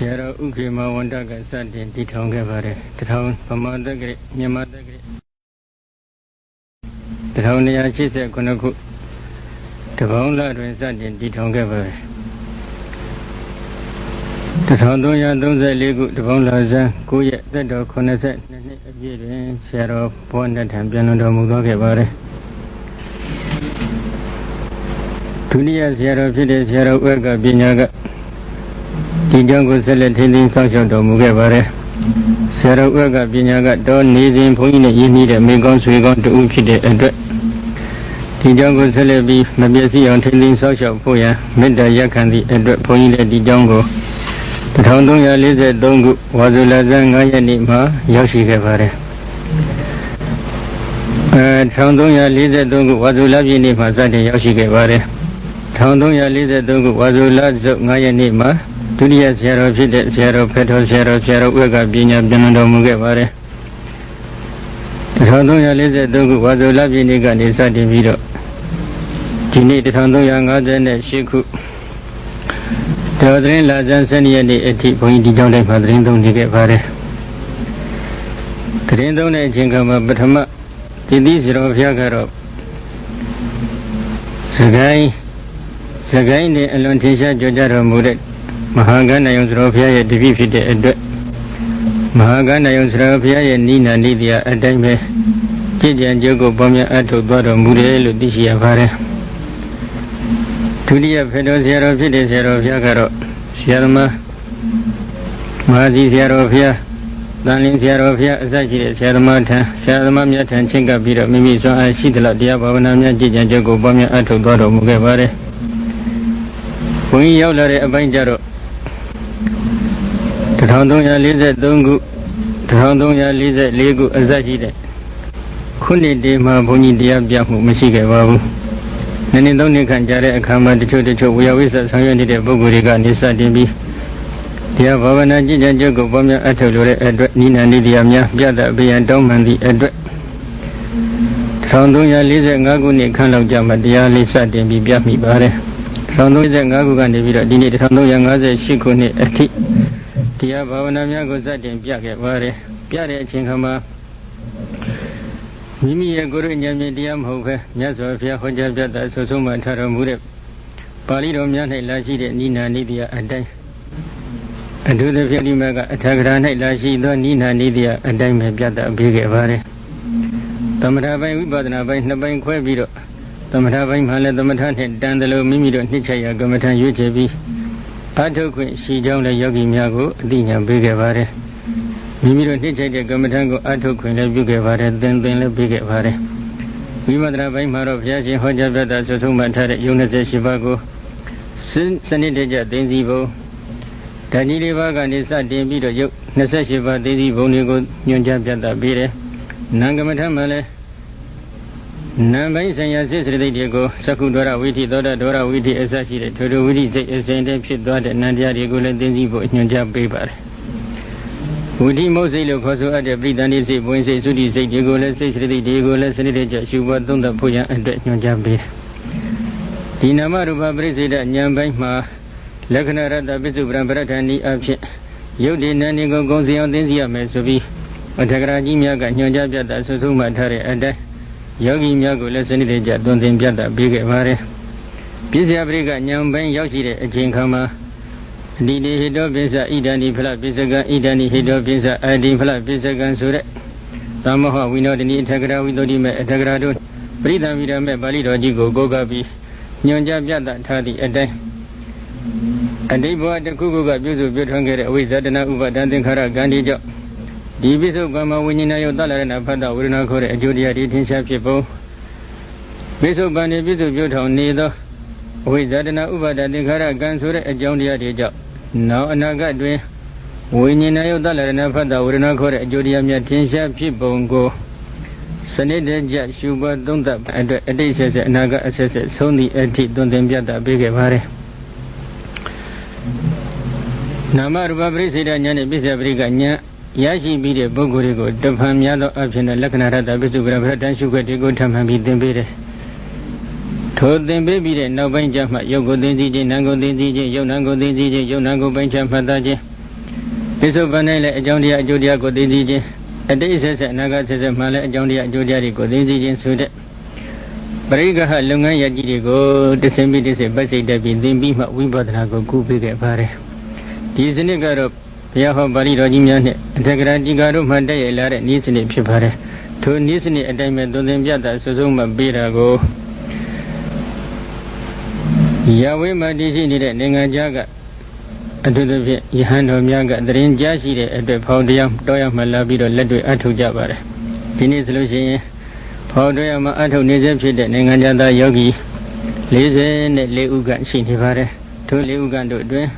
Share Ukima Wandaka sat in Titonga, the town Pama the Great, Myomyat Thu. The town near Chisa Konaku, the Bone Lad sat in Titonga. The town those Legu, the Bone Laza, Kuya, the dog Conaset, share of one that Hampiano Mudoka. ဒုတိယဆရာတော်ဖြစ်တဲ့ဆရာတော်ဝက်ကပညာကဒီကြောင့်ကိုဆက်လက်ထိန်းသိမ်းစောင့်ရှောက်တော်မူခဲ့ပါတယ်ဆရာတော်ဝက်ကပညာကတော့နေစဉ်ဘုန်းကြီးနဲ့ရင်းနှီးတဲ့မိကောင်းဆွေကောင်းတူဖြစ်တဲ့အတွက်ဒီကြောင့်ကိုဆက်လက်ပြီးမပြည့်စည်အောင်ထိန်းသိမ်းစောင့်ရှောက်ဖို့ရန်မေတ္တာရက်ခံသည့်အတွက်ဘုန်းကြီးလည်းဒီကြောင့်ကို1343ခုဝါဆိုလဆန်း9ရက်နေ့မှာရောက်ရှိခဲ့ပါတယ်1343ခုဝါဆိုလပြည့်နေ့မှာစတင်ရောက်ရှိခဲ့ပါတယ်1343ခုဝါဆိုလစု9ရက်နေ့မှာဒုတိယဆရာတော်ဖြစ်တဲ့ဆရာတော်ဖက်တော်ဆရာတော်ဝက်ကပညာပြန်တော်မူခဲ့ပါတယ်1343ခုဝါဆိုလပြည့်နေ့ကနေစတင်ပြီးတော့ဒီနေ့1358ခုတော်သတင်းလာဇန်12ရက်နေ့အထိဘုန်းကြီးဒီကြောင့်တိုင်းမှာသတင်းသုံးနေခဲ့ပါတယ်သတင်းသုံးတဲ့အချိန်ကမှပထမဒီသီးဆရာတော်ဘုရားကတော့စကိုင်းနဲ့အလွန်ထင်ရှားကြော်ကြတော်မူတဲ့မဟာကန္တယုံဆရာတော်ဘုရားရဲ့တပည့်ဖြစ်တဲ့အတွက်မဟာကန္တယုံဆရာတော်ဘုရားရဲ့နိနာနိတရားအတိုင်းပဲကြည်ကြံကြုတ်ကိုပေါ်များအထုတ်သွားတော်မူတယ်လို့သိရှိရပါတယ်ဒုတိယဖေတော်ဆရာတော်ဖြစ်တဲ့ဆရာတော်ဘုရားကတော့ဆရာသမားမဟာကြီးဆရာတော်ဘုရားတန်လင်းဆရာတော်ဘုရားအစရှိတဲ့ဆရာသမားထံဆရာသမားများထံချင်းကပ်ပြီးတော့မိမိစွမ်းအားရှိသလောက်တရားဘာဝနာများကြည်ကြံကြုတ်ကိုပေါ်များအထုတ်သွားတော်မူခဲ့ပါတယ်ဘုန်းကြီးရောက်လာတဲ့အပိုင်းကျတော့1343ခု1344ခုအစရှိတဲ့ခုနှစ်တည်းမှာဘုန်းကြီးတရားပြမှုမရှိခဲ့ပါဘူး။နှစ်နှစ်ခန့်ကြာတဲ့အခါမှာတချို့ဝေယဝိသဆောင်ရွက်နေတဲ့ပုဂ္ဂိုလ်တွေကနေစတင်ပြီးတရားဘာဝနာကြည်ကြံကြုတ်ကိုပေါ်များအထုတ်လို့တဲ့အတွက်နိနာနိတရားများပြတ်တဲ့အပြန်တောင်းမှန်သည့်အတွက်1345ခုနှစ်ခန့်လောက်ကြာမှတရားလေးစတင်ပြီးပြမိပါတယ်1345ခုကနေပြီးတော့ဒီနေ့1358ခုနှစ်အထိတရားဘာဝနာများကိုစတင်ပြခဲ့ပါတယ်ပြတဲ့အချိန်ခါမှာမိမိရဲ့ကိုယ်ရဉာဏ်ဖြင့်တရားမဟုတ်ပဲမြတ်စွာဘုရားဟောကြားပြတာဆုဆုံးမှထားတော်မူတဲ့ပါဠိတော်များ၌လာရှိတဲ့နိနာနိတရားအတိုင်းအထူးသဖြင့်ဒီမှာကအထာဂရ၌လာရှိသောနိနာနိတရားအတိုင်းပဲပြတာပေးခဲ့ပါတယ်သမထပိုင်းဝိပဿနာပိုင်းနှစ်ပိုင်းခွဲပြီးတော့သမထပိုင်းမှာလည်းသမထနဲ့တန်တယ်လို့မိမိတို့နှစ်ချက်ရကမ္မထရွေးချယ်ပြီးအထုတ်ခွင့်ရှိကြောင်းလည်းယောဂီများကိုအသိဉာဏ်ပေးခဲ့ပါတယ်မိမိတို့နှစ်ချက်တဲ့ကမ္မထကိုအထုတ်ခွင့်လည်းပြုခဲ့ပါတယ်သင်လည်းပေးခဲ့ပါတယ်ဝိပဿနာပိုင်းမှာတော့ဘုရားရှင်ဟောကြားပြတာဆုဆုံးမှထားတဲ့ယုံ28ပါးကိုစနစ်တကျသိသိဖို့ဓာကြီးလေးပါးကနေစတင်ပြီးတော့ယုတ်28ပါးသိသိဘုံတွေကိုညွှန်ကြားပြတာပေးတယ်နာကမ္မထမှာလည်းနံပိုင်းဆိုင်ရာစိတ်စရိတ်တွေကိုသက္ကုဒ္ဒရဝိထိသောတာဒ္ဒရဝိထိအစရှိတဲ့ထိုဝိထိစိတ်အစဉ်တည်းဖြစ်သွားတဲ့နံတရားတွေကိုလည်းသိသိဖို့ညွှန်ကြားပေးပါတယ်ဝိထိမုတ်စိတ်လို့ခေါ်ဆိုအပ်တဲ့ပရိသန္တိစိတ်ပွင့်စိတ်သုတိစိတ်တွေကိုလည်းစိတ်စရိတ်တွေကိုလည်းစနစ်တကျရှုပွားသုံးသပ်ဖို့ရန်အတွက်ညွှန်ကြားပေးတယ်ဒီနာမရူပပရိစ္ဆေဒဉာဏ်ပိုင်းမှာလက္ခဏာရတ္တပစ္စုပ္ပန်ပရဋ္ဌာနီအဖြစ်ယုတ်ဒီနန္ဒီကိုဂုံစီအောင်သိသိရမယ်ဆိုပြီးအထကရာကြီးများကညွှန်ကြားပြတာဆုဆုံးမှထားတဲ့အတိုင်းယောဂီများကိုလည်းစနစ်တကျသွန်သင်ပြတာပေးခဲ့ပါတယ်ပြစ္ဆယပရိကဉာဏ်ပိုင်းရောက်ရှိတဲ့အချိန်ခါမှာအဒီဟိတောပိစ္ဆဣဒံဒီဖလပိစ္ဆကံဣဒံဒီဟိတောပိစ္ဆအဒီဖလပိစ္ဆကံဆိုတဲ့သမဟဝိနောဒနိအထကရာဝိသုဒ္ဓိမေအထကရာတို့ပရိသံဝိရမေပါဠိတော်ကြီးကိုကိုးကားပြီးညွှန်ကြားပြတာထားသည့်အတိုင်းအတိဘဝတစ်ခုခုကပြုစုပြုထွန်းခဲ့တဲ့အဝိဇ္ဇတနာဥပါဒံသင်္ခါရကံဒီကြောင့်ဒီပိစုကမ္မဝိညာဏယုတ်တလရဏဖတ်တဝေဒနာခေါ်တဲ့အကျိုးတရားတွေထင်ရှားဖြစ်ပုံပိစုပန်နေပိစုပြုထောင်နေသောအဝိဇ္ဇတနာဥပါဒသင်္ခါရကံဆိုတဲ့အကြောင်းတရားတွေကြောင့်နောက်အနာဂတ်တွင်ဝိညာဏယုတ်တလရဏဖတ်တဝေဒနာခေါ်တဲ့အကျိုးတရားများထင်ရှားဖြစ်ပုံကိုစနစ်တကျရှုပွားသုံးသပ်အတွက်အတိတ်ဆက်ဆက်အနာဂတ်အဆက်ဆက်ဆုံးသည့်အထိသွန်သင်ပြတာပေးခဲ့ပါတယ်နာမရူပပရိစ္ဆေဒဉာဏ်နဲ့ပစ္စယပရိကဉာဏ်ရရှိပြီးတဲ့ပုဂ္ဂိုလ်တွေကိုတဖန်များသောအဖြစ်နဲ့လက္ခဏာရတ္တပစ္စုပ္ပန်ပရတန်ရှုခွက်တွေကိုထပ်မှန်ပြီးသင်ပေးတယ်ထိုသင်ပေးပြီးတဲ့နောက်ပိုင်းကျမှယုတ်ကိုသိသိခြင်းနာမ်ကိုသိသိခြင်းယုတ်နာမ်ကိုသိသိခြင်းယုတ်နာမ်ကိုပိုင်းခြားမှတ်သားခြင်း ပိစုပန်၌လည်းအကြောင်းတရားအကျိုးတရားကိုသိသိချင်းအတိတ်ဆက်ဆက်အနာဂတ်ဆက်ဆက်မှလည်းအကြောင်းတရားအကျိုးတရားတွေကိုသိသိချင်းဆိုတဲ့ပရိက္ခလုပ်ငန်းရကြီးတွေကိုတဆင်ပြီးတဆင်ပတ်စိတ်တက်ပြီးသင်ပြီးမှဝိပဿနာကိုကုပေးခဲ့ပါတယ်ဒီစနစ်ကတော့ဘုရားဟောပါဠိတော်ကြီးများနဲ့အထက်ကရာတိကာတို့မှတည့်ရလာတဲ့ဤစနစ်ဖြစ်ပါတယ်ထိုဤစနစ်အတိုင်းပဲသွန်သင်ပြတာစုစုမှပေးတာကိုရဝိမတည်ရှိနေတဲ့နိုင်ငံခြားကအထူးသဖြင့်ယဟန်တော်များကတရင်ကြားရှိတဲ့အတွက်ဖောင်တရားတော်ရမှလာပြီးတော့လက်တွေ့အထောက်ကြပါတယ်ဒီနေ့ဆိုလို့ရှိရင်ဖောင်တော်ရမှအထောက်နေစေဖြစ်တဲ့နိုင်ငံခြားသားယောဂီ44ဦးကရှိနေပါတယ်ထို4ဦးကတို့အတွင်း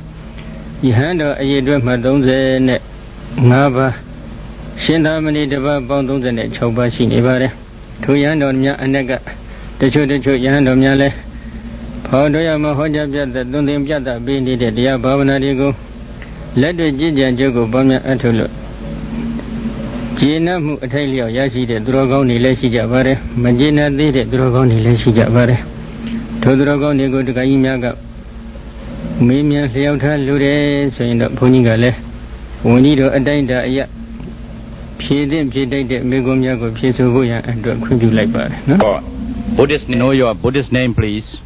ယဟန်တော်အရေးအတွက်မှ35ပါးရှင်သာမဏေတပါးပေါင်း36ပါးရှိနေပါတယ်ထိုယဟန်တော်များအနက်ကတချို့ယဟန်တော်များလည်းဖောင်တော်ရမှဟောကြားပြတဲ့သွန်သင်ပြတာပေးနေတဲ့တရားဘာဝနာတွေကိုလက်တွေ့ကြည်ကြံကြုတ်ကိုပေါင်းများအထောက်လို့ကျေနပ်မှုအထိုက်လျောက်ရရှိတဲ့သူတော်ကောင်းတွေလည်းရှိကြပါတယ်မကျေနပ်သေးတဲ့သူတော်ကောင်းတွေလည်းရှိကြပါတယ်ထိုသူတော်ကောင်းတွေကိုတခါကြီးများကမေးမြန်းလျှောက်ထားလူတယ်ဆိုရင်တော့ဘုန်းကြီးကလည်းဝန်ကြီးတို့အတိုင်းတာအရဖြည့်တဲ့မေကွန်များကိုဖြည့်ဆိုဖို့ရန်အတွက်ခွင့်ပြုလိုက်ပါတယ်နော် Buddhist, know your Buddhist name, please.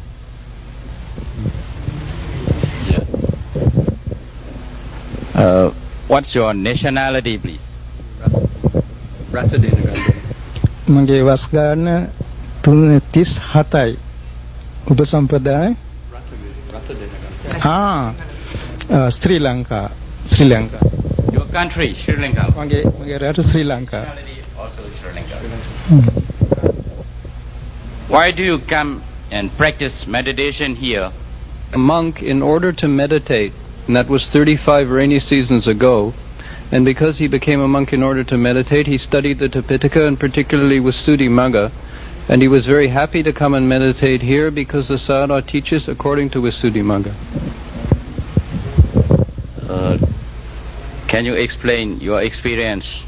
What's your nationality, please? Mage Vasgana Tunetis Hatai Upasampadai Sri Lanka. Your country, Sri Lanka. Mage Rata Sri Lanka. Also Sri Lanka. Why do you come and practice meditation here? A monk, in order to meditate, and that was 35 rainy seasons ago, and because he became a monk in order to meditate, he studied the Tipitaka and particularly Visuddhimagga, and he was very happy to come and meditate here because the Sayadaw teaches according to Visuddhimagga. Can you explain your experience?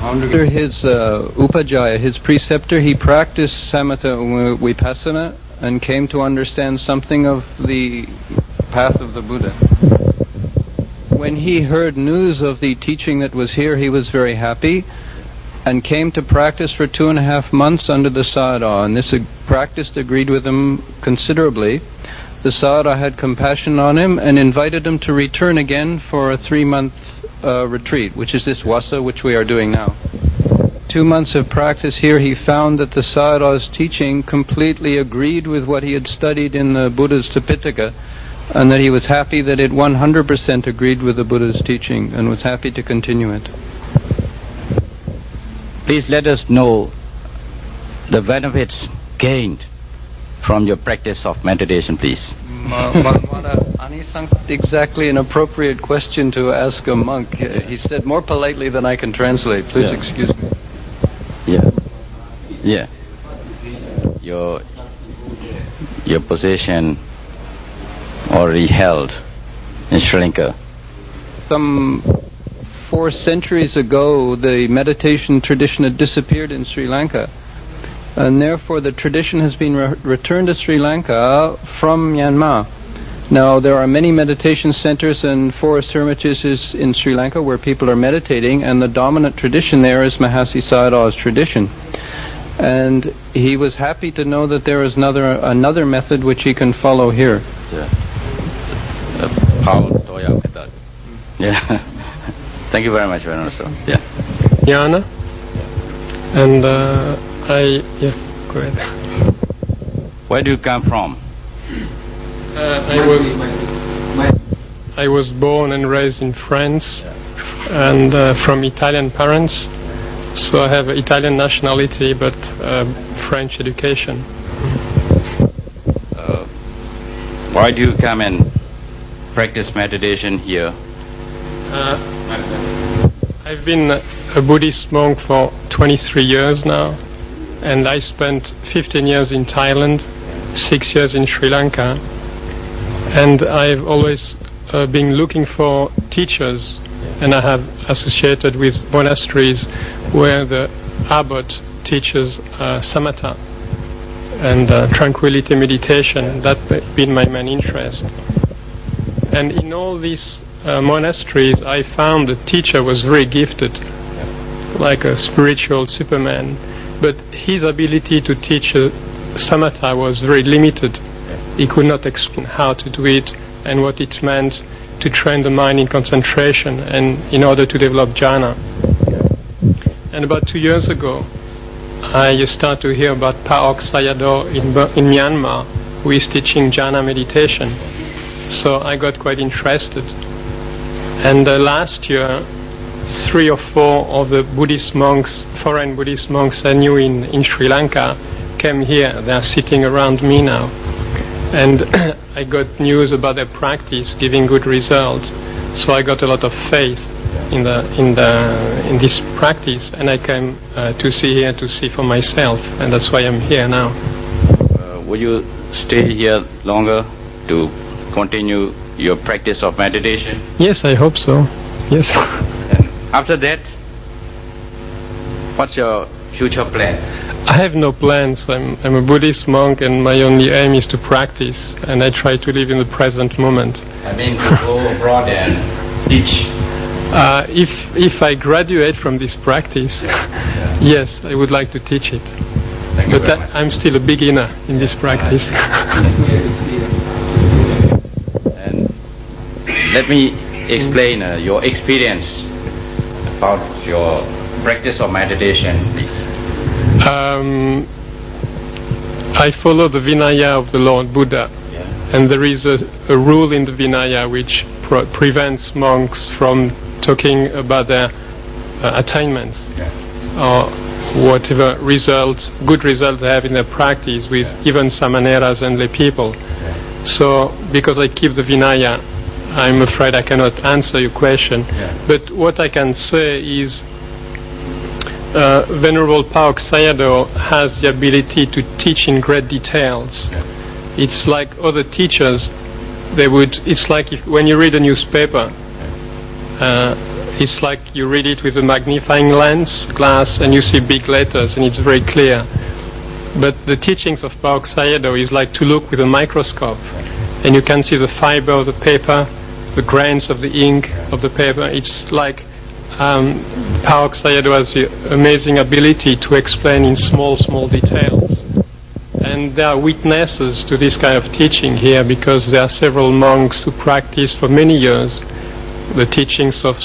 Under his upajjhaya, his preceptor, he practiced samatha vipassana and came to understand something of the path of the Buddha. When he heard news of the teaching that was here, he was very happy and came to practice for 2.5 months under the Sayadaw, and this practice agreed with him considerably. The Sayadaw had compassion on him and invited him to return again for a 3-month retreat, which is this wasa which we are doing now. 2 months of practice here, he found that the Sayadaw's teaching completely agreed with what he had studied in the Buddha's Tipitaka, and that he was happy that it 100% agreed with the Buddha's teaching and was happy to continue it. Please let us know the benefits gained from your practice of meditation, please. Exactly an appropriate question to ask a monk. He said more politely than I can translate. Please excuse me. Yeah. Your position already held in Sri Lanka. Some 4 centuries ago, the meditation tradition had disappeared in Sri Lanka, and therefore the tradition has been returned to Sri Lanka from Myanmar. Now, there are many meditation centers and forest hermitages in Sri Lanka where people are meditating, and the dominant tradition there is Mahasi Sayadaw's tradition. And he was happy to know that there is another method which he can follow here. Yeah. Thank you very much, Venerable. Yeah. Jnana, and go ahead. Where do you come from? I was born and raised in France, and from Italian parents, so I have Italian nationality but French education. Why do you come and practice meditation here? I've been a Buddhist monk for 23 years now, and I spent 15 years in Thailand, 6 years in Sri Lanka, and I've always been looking for teachers, and I have associated with monasteries where the abbot teaches samatha and tranquility meditation. That's been my main interest. And in all these monasteries, I found the teacher was very gifted, like a spiritual Superman. But his ability to teach samatha was very limited. He could not explain how to do it and what it meant to train the mind in concentration and in order to develop jhana. And about 2 years ago, I started to hear about Pa-Auk Sayadaw in Myanmar, who is teaching jhana meditation. So I got quite interested. And last year, 3 or 4 of the Buddhist monks, foreign Buddhist monks I knew in Sri Lanka, came here. They are sitting around me now. And I got news about their practice giving good results. So I got a lot of faith in this practice, and I came to see for myself, and that's why I'm here now. Will you stay here longer to continue your practice of meditation? Yes, I hope so. Yes. And after that, what's your future plan? I have no plans. I'm a Buddhist monk, and my only aim is to practice, and I try to live in the present moment. I mean, to go abroad and teach. If I graduate from this practice, yes, I would like to teach it. Thank you very much. I'm still a beginner in this practice. And let me explain your experience about your practice of meditation, please. I follow the Vinaya of the Lord Buddha, and there is a rule in the Vinaya which prevents monks from talking about their attainments or whatever good result they have in their practice with even samaneras and lay people. So, because I keep the Vinaya, I'm afraid I cannot answer your question. But what I can say is Venerable Pa-Auk Sayadaw has the ability to teach in great details. It's like other teachers, it's like when you read a newspaper, it's like you read it with a magnifying glass, and you see big letters, and it's very clear. But the teachings of Pa-Auk Sayadaw is like to look with a microscope, and you can see the fiber of the paper, the grains of the ink of the paper. It's like Pa-Auk Sayadaw has the amazing ability to explain in small details. And there are witnesses to this kind of teaching here, because there are several monks who practice for many years the teachings of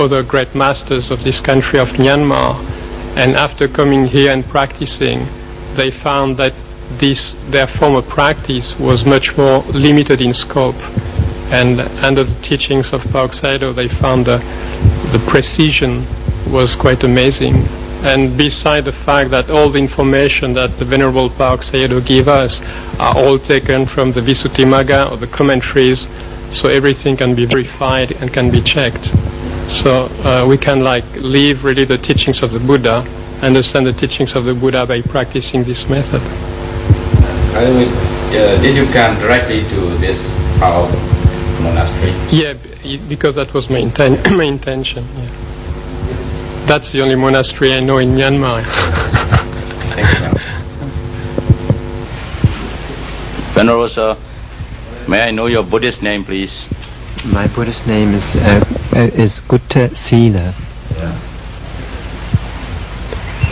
other great masters of this country of Myanmar. And after coming here and practicing, they found that their former practice was much more limited in scope. And under the teachings of Pa-Auk Sayadaw, they found the precision was quite amazing. And beside the fact that all the information that the Venerable Pa-Auk Sayadaw gave us are all taken from the Visuddhimagga or the commentaries, so everything can be verified and can be checked. So we can live really the teachings of the Buddha, understand the teachings of the Buddha by practicing this method. Did you come directly to this Pa-Auk monastery? Yeah, because that was my intention. Yeah. That's the only monastery I know in Myanmar. Thank you. Venerable Sir, may I know your Buddhist name, please? My Buddhist name is Gutta Sila.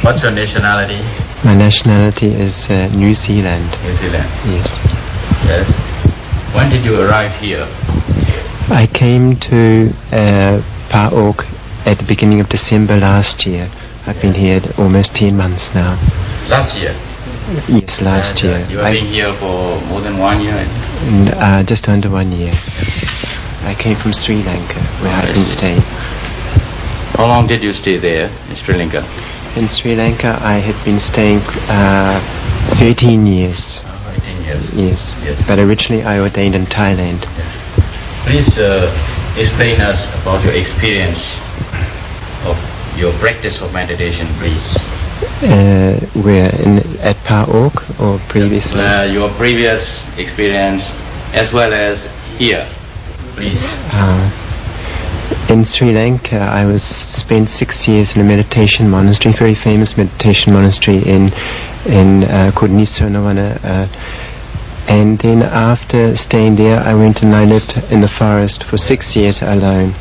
What's your nationality? My nationality is New Zealand. New Zealand. Yes. Yes. When did you arrive here? I came to Pa-Auk at the beginning of December last year. I've been here almost 10 months now. Last year? Yes, last year. You have been here for more than 1 year? Just under 1 year. I came from Sri Lanka, where I've been staying. How long did you stay there in Sri Lanka? In Sri Lanka, I had been staying 13 years. 13 years? Yes. Yes. But originally I ordained in Thailand. Please explain us about your experience of your practice of meditation, please. Where? At Pa-Auk or previously? Your previous experience as well as here, please. In Sri Lanka, I spent 6 years in a meditation monastery, very famous meditation monastery called Nisonawana, And then after staying there, I went and I lived in the forest for 6 years alone.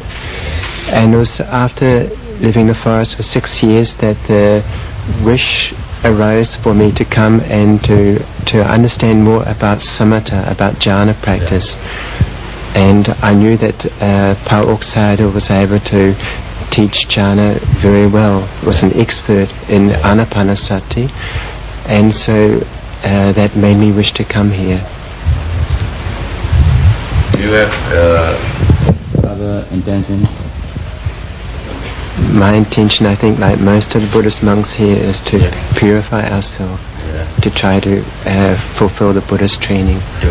And it was after living in the forest for 6 years that the wish arose for me to come and to understand more about samatha, about jhana practice. And I knew that Pa Auk Sayadaw was able to teach jhana very well, was an expert in anapanasati, and so that made me wish to come here. Do you have other intentions? My intention, I think, like most of the Buddhist monks here, is to purify ourselves, to try to fulfill the Buddhist training. To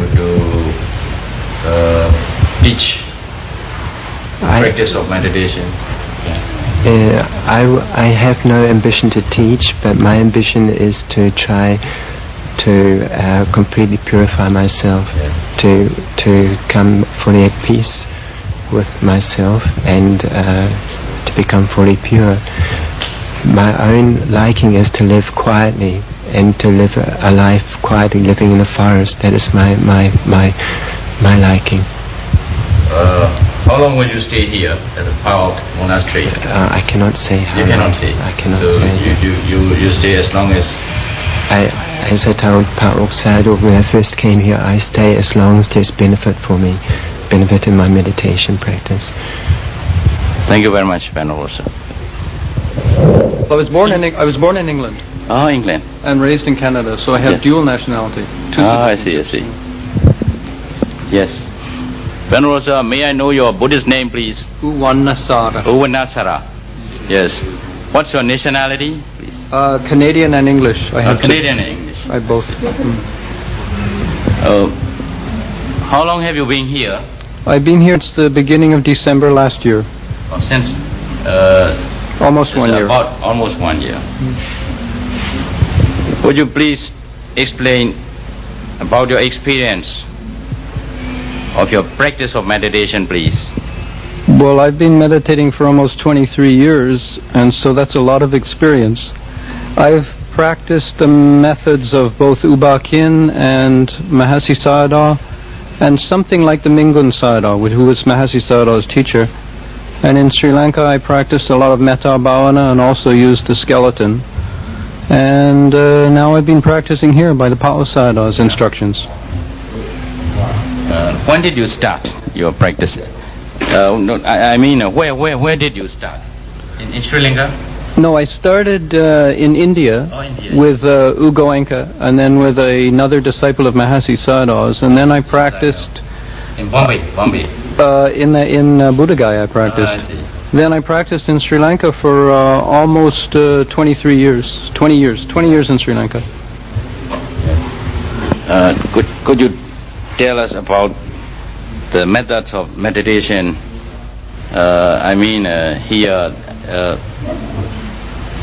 teach practice of meditation. I have no ambition to teach, but my ambition is to try to completely purify myself, to come fully at peace with myself and to become fully pure. My own liking is to live quietly and to live a life quietly, living in the forest. That is my liking. How long will you stay here at the Pa Auk monastery? I cannot say how long. You cannot say. I cannot so say. You stay as long as. As I told Pa Auk Sayadaw when I first came here, I stay as long as there's benefit for me, benefit in my meditation practice. Thank you very much, Venerable Sir. I was born in England. Oh, England. And raised in Canada, so I have dual nationality. I see. Yes. Venerable Sir, may I know your Buddhist name, please? Uwanasara. Uwanasara. Yes. What's your nationality, please? Canadian and English. I have Canadian and English. I both. How long have you been here? I've been here since the beginning of December last year. Since almost 1 year. About almost 1 year. Would you please explain about your experience of your practice of meditation, please? Well, I've been meditating for almost 23 years, and so that's a lot of experience. I've practiced the methods of both U Ba Khin and Mahasi Sayadaw, and something like the Mingun Sayadaw, who was Mahasi Sayadaw's teacher. And in Sri Lanka, I practiced a lot of Metta Bhavana and also used the skeleton. And now I've been practicing here by the Pa Auk Sayadaw's instructions. When did you start your practice? Where did you start? In Sri Lanka? No, I started in India, with U Goenka, and then with another disciple of Mahasi Sayadaw's, and then I practiced in Bombay. In Buddha Gaya I practiced. I see. Then I practiced in Sri Lanka for almost 20 years in Sri Lanka. Could you tell us about the methods of meditation? Here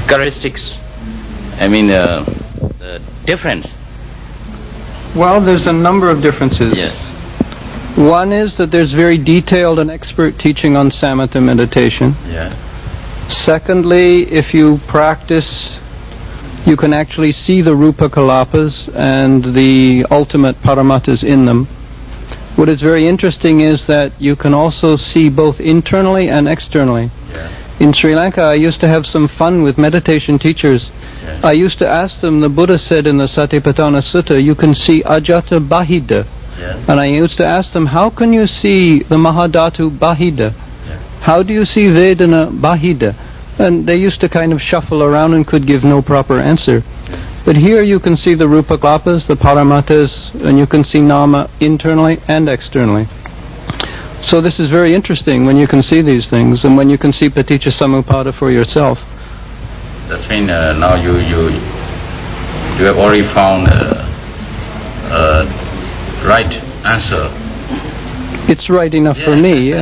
characteristics. The difference. Well, there's a number of differences. Yes. One is that there's very detailed and expert teaching on samatha meditation. Yeah. Secondly, if you practice, you can actually see the rupa kalapas and the ultimate paramatas in them. What is very interesting is that you can also see both internally and externally. Yeah. In Sri Lanka, I used to have some fun with meditation teachers. Yeah. I used to ask them, the Buddha said in the Satipatthana Sutta, you can see ajata bahida. Yeah. And I used to ask them, how can you see the Mahadhatu Bahida? Yeah. How do you see Vedana Bahida? And they used to kind of shuffle around and could give no proper answer. But here you can see the Rupa Klapas, the Paramatas, and you can see Nama internally and externally. So this is very interesting when you can see these things and when you can see Paticca Samuppada for yourself. That means now you have already found right answer. It's right enough for me.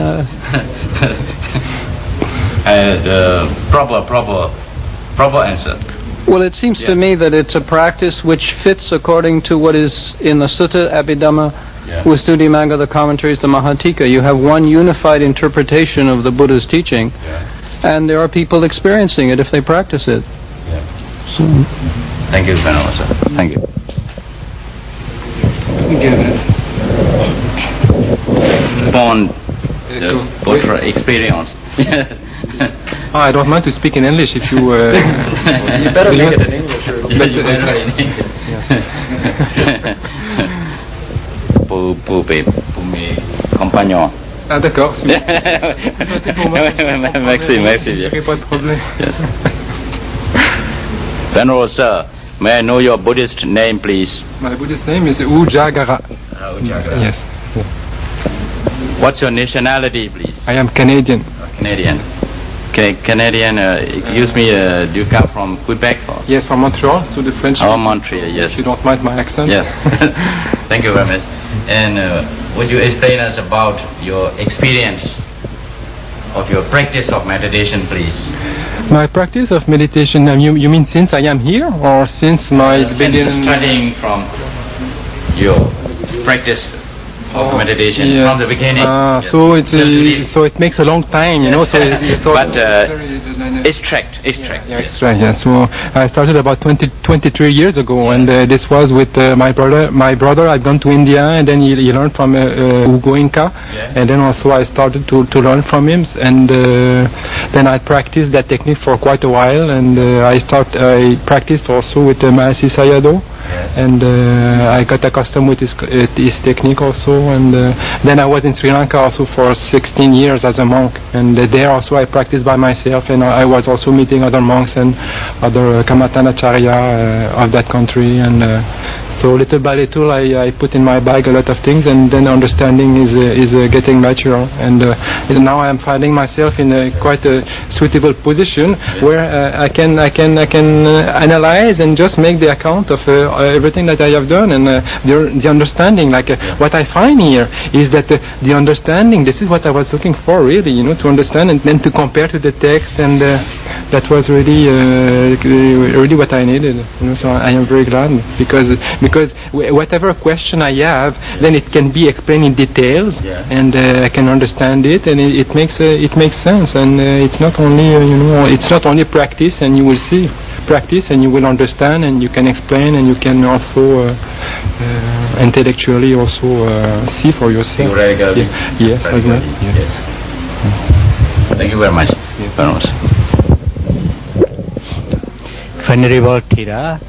Proper answer. Well, it seems to me that it's a practice which fits according to what is in the Sutta Abhidhamma, Visuddhimagga, the commentaries, the Mahatika. You have one unified interpretation of the Buddha's teaching, and there are people experiencing it if they practice it. So. Thank you, Venerable Sir. Thank you. upon the both experience. I don't mind to speak in English if you. You better make it in English. Pour mes compagnons. Ah d'accord. Merci, merci. Pas de problème. Yes. Venerable Sir, may I know your Buddhist name, please? My Buddhist name is Ujagara. Yes. What's your nationality, please? I am Canadian. Canadian. Okay, Canadian. Excuse me. Do you come from Quebec? Or? Yes, from Montreal, so the French. Oh, Montreal. Yes. If you don't mind my accent. Yes. Thank you very much. And would you explain us about your experience of your practice of meditation, please? My practice of meditation. You mean since I am here, or since my since studying from your practice of meditation from the beginning? So it makes a long time, you know. So but extract. Yeah. So I started about 23 years ago, and this was with my brother. My brother had gone to India, and then he learned from Ugo Inca, and then also I started to learn from him, and then I practiced that technique for quite a while, and I practiced also with Mahasi Sayadaw. And I got accustomed with his technique also, and then I was in Sri Lanka also for 16 years as a monk, and there also I practiced by myself, and I was also meeting other monks and other Kamatanacharya of that country, and so little by little I put in my bag a lot of things, and then understanding is getting mature, and now I am finding myself in quite a suitable position where I can analyze and just make the account of everything that I have done, and the understanding, like what I find here is that the understanding, this is what I was looking for really, you know, to understand and then to compare to the text, and that was really what I needed, you know. So I am very glad because whatever question I have, then it can be explained in details, and I can understand it, and it makes sense, and it's not only it's not only practice, and you will see. Practice and you will understand, and you can explain, and you can also intellectually also see for yourself. Yes, as well. Yes. Thank you very much. Venerable Thera,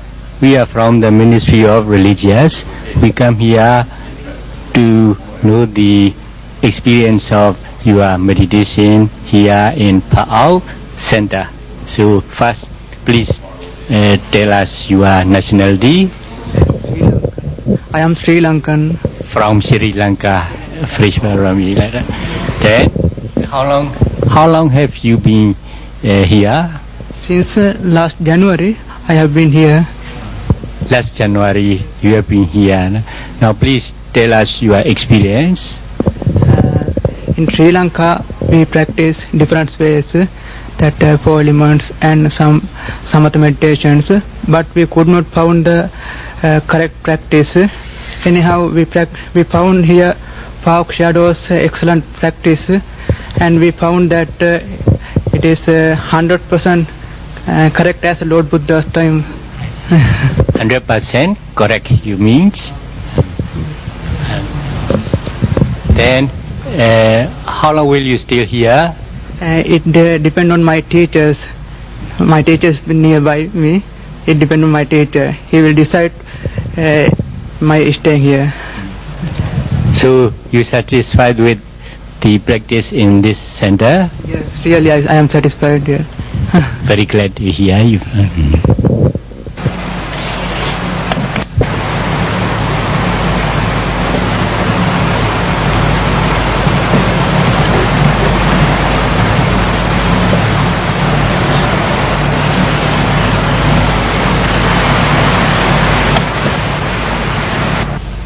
we are from the Ministry of Religious. We come here to know the experience of your meditation here in Pa'au Center. So first, please tell us your nationality. I am Sri Lankan. From Sri Lanka, fresh from Then, how long have you been here? Since last January, I have been here. Last January, you have been here. Now, please tell us your experience. In Sri Lanka, we practice different ways. That 4 elements and some other meditations, but we could not found the correct practice. Anyhow, we found here Fog Shadows excellent practice, and we found that it is 100% correct as Lord Buddha's time. 100% correct, you means? Then, how long will you stay here? It depends on my teachers. My teachers nearby me. It depends on my teacher. He will decide my stay here. So you satisfied with the practice in this center? Yes, really I am satisfied here. Very glad to hear you.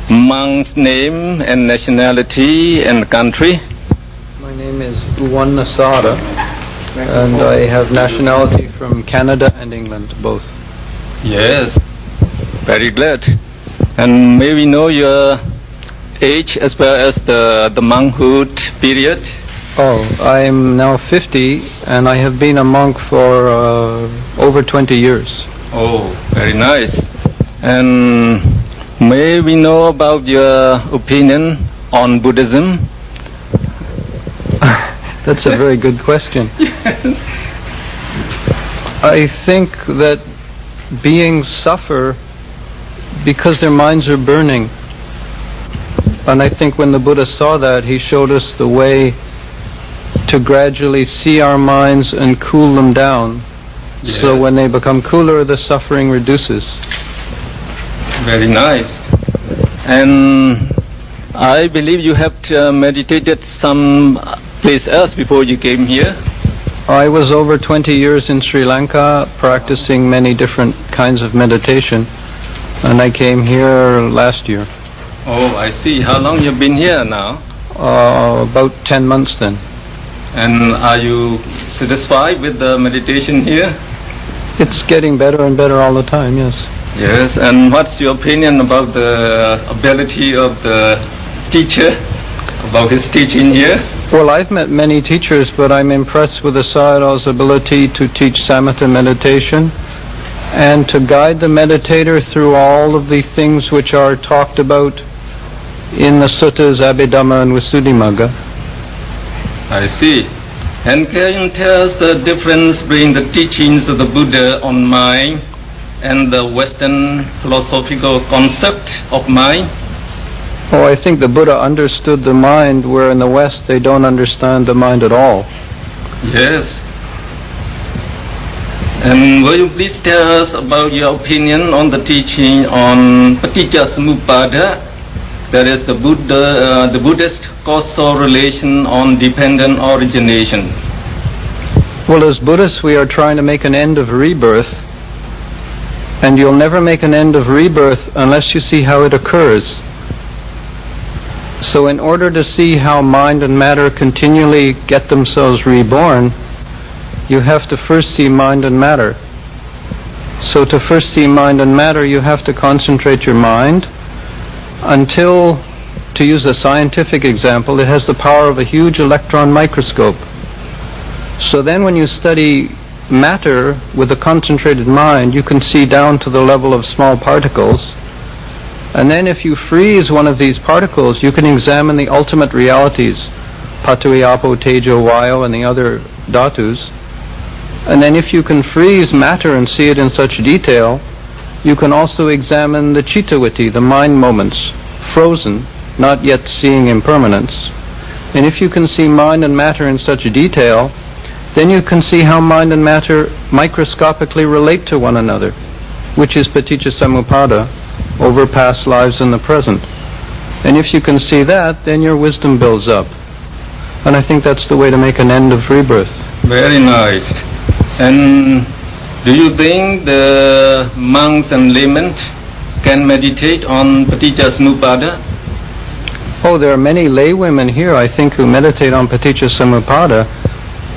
Monk's name and nationality and country. My name is Uwan Nasada, and I have nationality from Canada and England, both. Yes, very glad. And may we know your age as well as the monkhood period? Oh, I'm now 50, and I have been a monk for over 20 years. Oh, very nice. And May we know about your opinion on Buddhism? That's a very good question. I think that beings suffer because their minds are burning. And I think when the Buddha saw that, he showed us the way to gradually see our minds and cool them down. Yes. So when they become cooler, the suffering reduces. Very nice. And I believe you have meditated some place else before you came here. I was over 20 years in Sri Lanka practicing many different kinds of meditation, and I came here last year. Oh, I see. How long you've been here now? About 10 months then. And are you satisfied with the meditation here? It's getting better and better all the time, yes. Yes, and what's your opinion about the ability of the teacher, about his teaching here? Well, I've met many teachers, but I'm impressed with the Sayadaw's ability to teach samatha meditation and to guide the meditator through all of the things which are talked about in the suttas, Abhidhamma and Visuddhimagga. I see. And can you tell us the difference between the teachings of the Buddha on mind and the Western philosophical concept of mind? Oh, I think the Buddha understood the mind, where in the West they don't understand the mind at all. Yes. And will you please tell us about your opinion on the teaching on Paticcasamuppada, that is the Buddhist causal relation on dependent origination? Well, as Buddhists we are trying to make an end of rebirth, and you'll never make an end of rebirth unless you see how it occurs. So in order to see how mind and matter continually get themselves reborn, you have to first see mind and matter. So to first see mind and matter, you have to concentrate your mind until, to use a scientific example, it has the power of a huge electron microscope. So then when you study matter with a concentrated mind, you can see down to the level of small particles. And then if you freeze one of these particles, you can examine the ultimate realities, Patui, Apo, Tejo, Vayu, and the other dhatus. And then if you can freeze matter and see it in such detail, you can also examine the cittavritti, the mind moments, frozen, not yet seeing impermanence. And if you can see mind and matter in such detail, then you can see how mind and matter microscopically relate to one another, which is Paticcasamuppada, over past lives and the present. And if you can see that, then your wisdom builds up. And I think that's the way to make an end of rebirth. Very nice. And do you think the monks and laymen can meditate on Paticcasamuppada? Oh, there are many lay women here, I think, who meditate on Paticcasamuppada,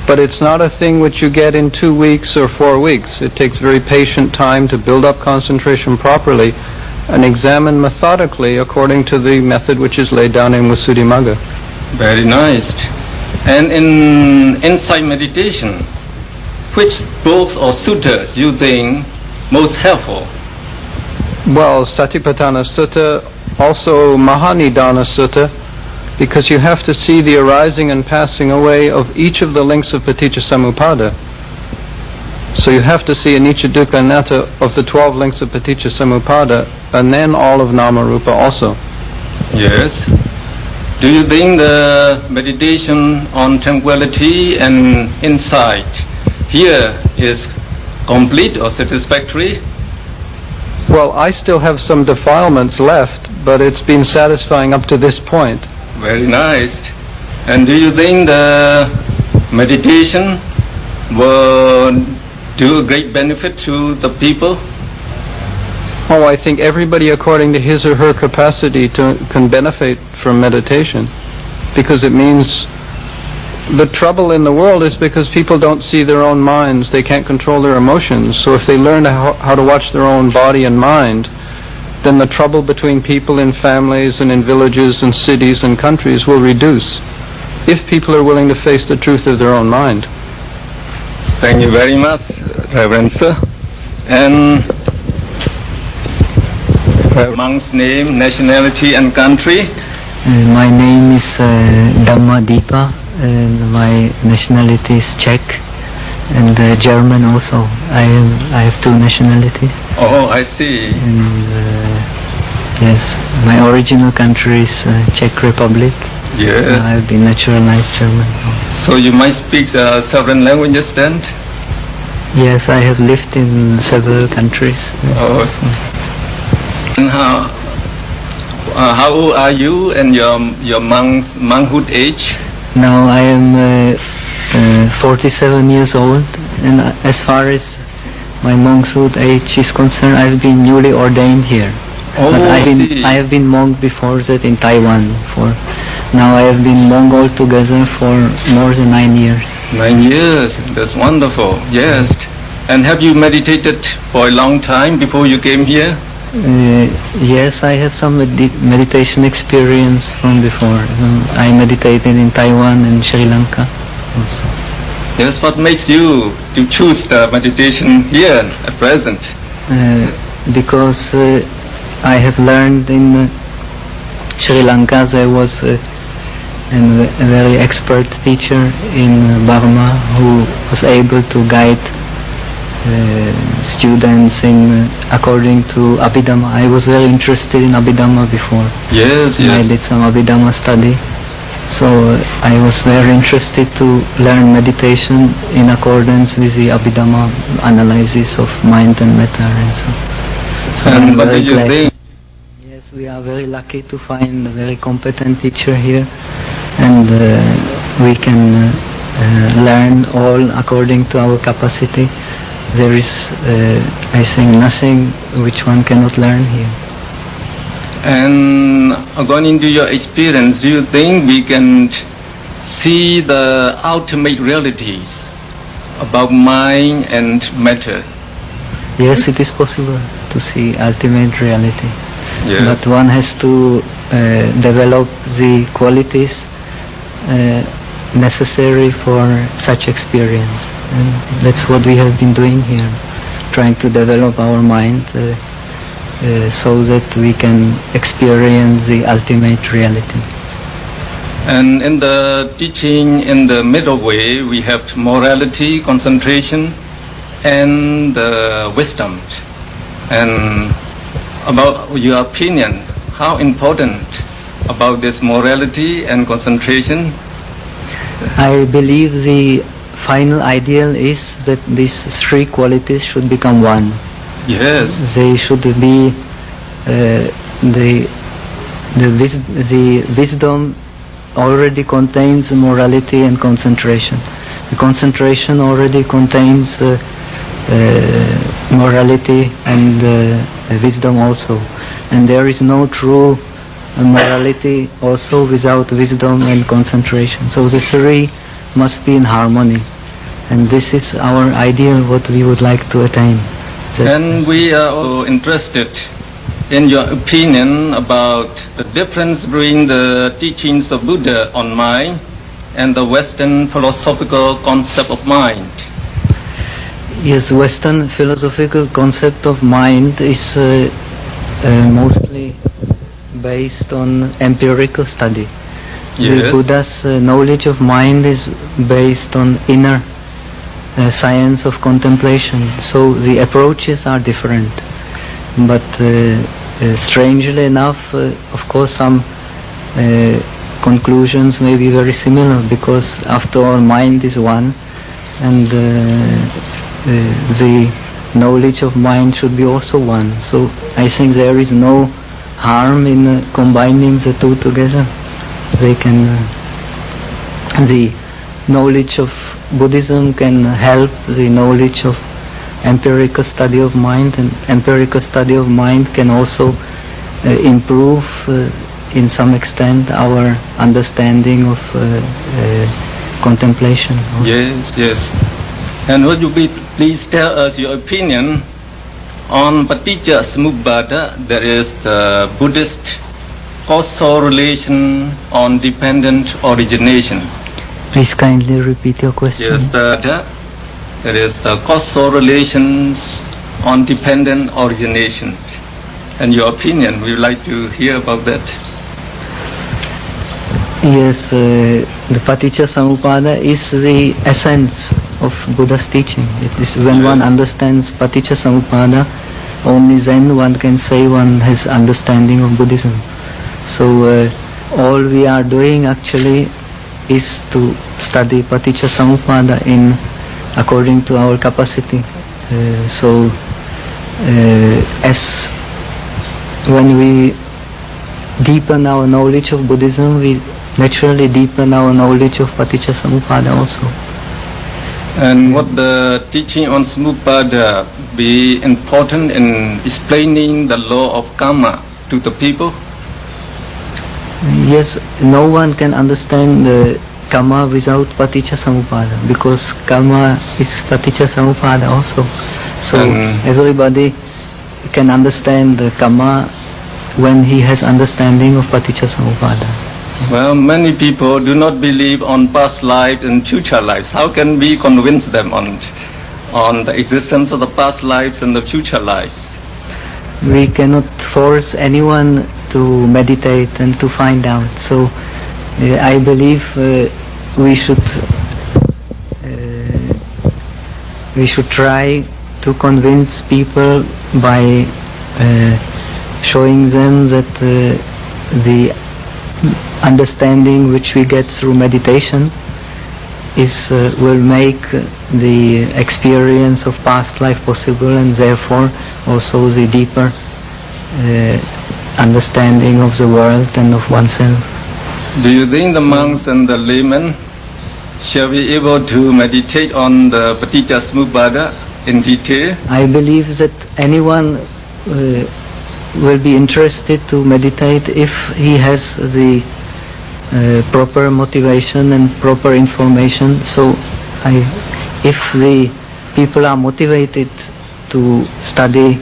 but it's not a thing which you get in 2 weeks or 4 weeks. It takes very patient time to build up concentration properly and examine methodically according to the method which is laid down in Visuddhimagga. Very nice. And in insight meditation, which books or suttas you think most helpful? Well, Satipatthana Sutta, also Mahanidana Sutta, because you have to see the arising and passing away of each of the links of Paticcasamuppada. So you have to see anicca, dukkha, anatta of the 12 links of Paticcasamuppada, and then all of Namarupa also. Yes. Do you think the meditation on tranquility and insight here is complete or satisfactory? Well, I still have some defilements left, but it's been satisfying up to this point. Very nice. And do you think the meditation will do a great benefit to the people? Oh, I think everybody according to his or her capacity can benefit from meditation, because it means the trouble in the world is because people don't see their own minds, they can't control their emotions. So if they learn how to watch their own body and mind, then the trouble between people in families and in villages and cities and countries will reduce, if people are willing to face the truth of their own mind. Thank you very much, Reverend Sir. And Monk's name, nationality and country. My name is Dhamma Deepa and my nationality is Czech and German also. I have two nationalities. Oh, I see. And yes, my original country is Czech Republic. Yes. I've been naturalized German. So you might speak several languages then? Yes, I have lived in several countries. Oh. And how old are you and your monkhood age? Now I am 47 years old, and as far as my monkhood age is concerned, I've been newly ordained here. Oh, but I have been monk before that in Taiwan. Now I have been monk altogether for more than 9 years. 9 years, that's wonderful. Yes. And have you meditated for a long time before you came here? Yes, I have some meditation experience from before. I meditated in Taiwan and Sri Lanka also. Yes, what makes you to choose the meditation here at present? Because I have learned in Sri Lanka there was a very expert teacher in Burma who was able to guide students in according to Abhidhamma. I was very interested in Abhidhamma before. Yes, yes. I did some Abhidhamma study. So I was very interested to learn meditation in accordance with the Abhidhamma analysis of mind and matter and so. And what do you think? Yes, we are very lucky to find a very competent teacher here, and we can learn all according to our capacity. There is, I think, nothing which one cannot learn here. And according to your experience, do you think we can see the ultimate realities about mind and matter? Yes, it is possible to see ultimate reality. Yes. But one has to develop the qualities necessary for such experience. And that's what we have been doing here, trying to develop our mind so that we can experience the ultimate reality. And in the teaching in the middle way, we have morality, concentration, and wisdom. And about your opinion, how important about this morality and concentration? I believe the final ideal is that these three qualities should become one. Yes. They should be the wisdom already contains morality and concentration. The concentration already contains morality and wisdom also. And there is no true morality also without wisdom and concentration. So the three must be in harmony. And this is our ideal, what we would like to attain. And we are all interested in your opinion about the difference between the teachings of Buddha on mind and the Western philosophical concept of mind. Yes, Western philosophical concept of mind is mostly based on empirical study. Yes. The Buddha's knowledge of mind is based on inner science of contemplation. So the approaches are different. But strangely enough, of course, some conclusions may be very similar, because after all, mind is one, and the knowledge of mind should be also one. So I think there is no harm in combining the two together. They can, the knowledge of Buddhism can help the knowledge of empirical study of mind, and empirical study of mind can also improve in some extent our understanding of contemplation. Yes, yes. And would you please tell us your opinion on Paticca Samuppada, that is the Buddhist causal relation on dependent origination? Please kindly repeat your question. Yes, that is the causal relations on dependent origination. and your opinion. We would like to hear about that. Yes, the Paticca Samuppada is the essence of Buddha's teaching. It is when one understands Paticca Samuppada, only then one can say one has understanding of Buddhism. So all we are doing actually is to study Paticca Samuppada in according to our capacity. As when we deepen our knowledge of Buddhism, we naturally deepen our knowledge of Paticca Samuppada also. And what the teaching on Samuppada be important in explaining the law of karma to the people? Yes, no one can understand the karma without Paticca Samuppada, because karma is Paticca Samuppada also. So everybody can understand the karma when he has understanding of Paticca Samuppada. Well, many people do not believe on past lives and future lives. How can we convince them on the existence of the past lives and the future lives? We cannot force anyone to meditate and to find out. So I believe we should try to convince people by showing them that the understanding which we get through meditation will make the experience of past life possible, and therefore also the deeper understanding of the world and of oneself. Do you think the monks and the laymen shall be able to meditate on the Paticca Samuppada in detail? I believe that anyone will be interested to meditate if he has the proper motivation and proper information. So if the people are motivated to study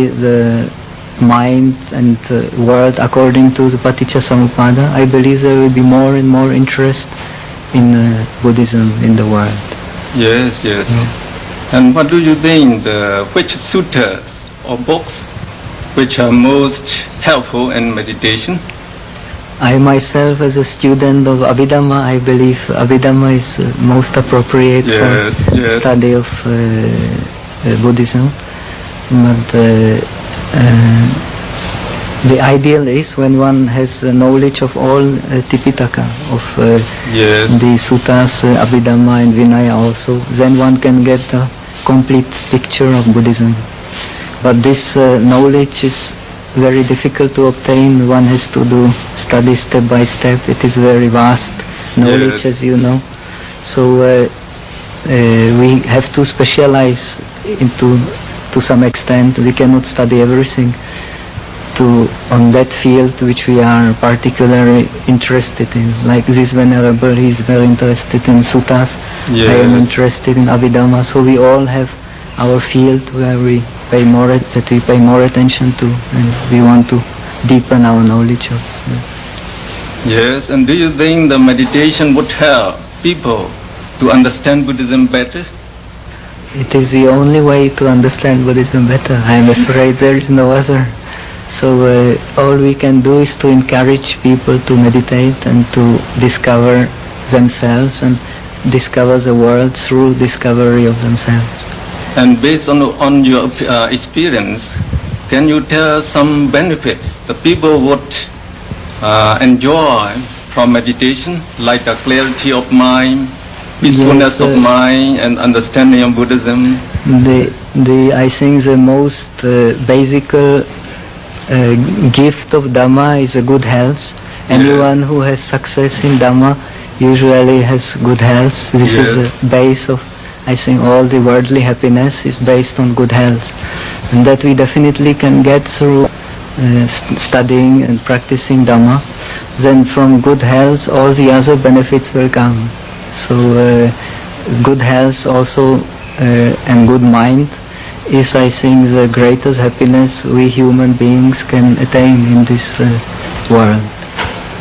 the mind and world according to the Paticca Samuppada, I believe there will be more and more interest in Buddhism in the world. Yes. And what do you think, which suttas or books which are most helpful in meditation? I myself, as a student of Abhidhamma, I believe Abhidhamma is most appropriate for study of Buddhism. But the ideal is when one has knowledge of all Tipitaka, of the suttas, Abhidhamma and Vinaya also, then one can get a complete picture of Buddhism. But this knowledge is very difficult to obtain. One has to do study step by step. It is very vast knowledge, as you know. So we have to specialize to some extent. We cannot study everything on that field which we are particularly interested in. Like this Venerable, he is very interested in suttas. I am interested in Abhidhamma. So we all have our field where we pay more attention to, and we want to deepen our knowledge of. Yes, and do you think the meditation would help people to understand Buddhism better? It is the only way to understand Buddhism better. I am afraid there is no other. So all we can do is to encourage people to meditate and to discover themselves and discover the world through discovery of themselves. And based on your experience, can you tell some benefits the people would enjoy from meditation, like the clarity of mind, peacefulness of mind, and understanding of Buddhism? I think the most basic gift of Dhamma is a good health. Anyone who has success in Dhamma usually has good health. This is the base of, I think, all the worldly happiness is based on good health, and that we definitely can get through studying and practicing Dhamma. Then from good health all the other benefits will come. So good health also and good mind is, I think, the greatest happiness we human beings can attain in this world,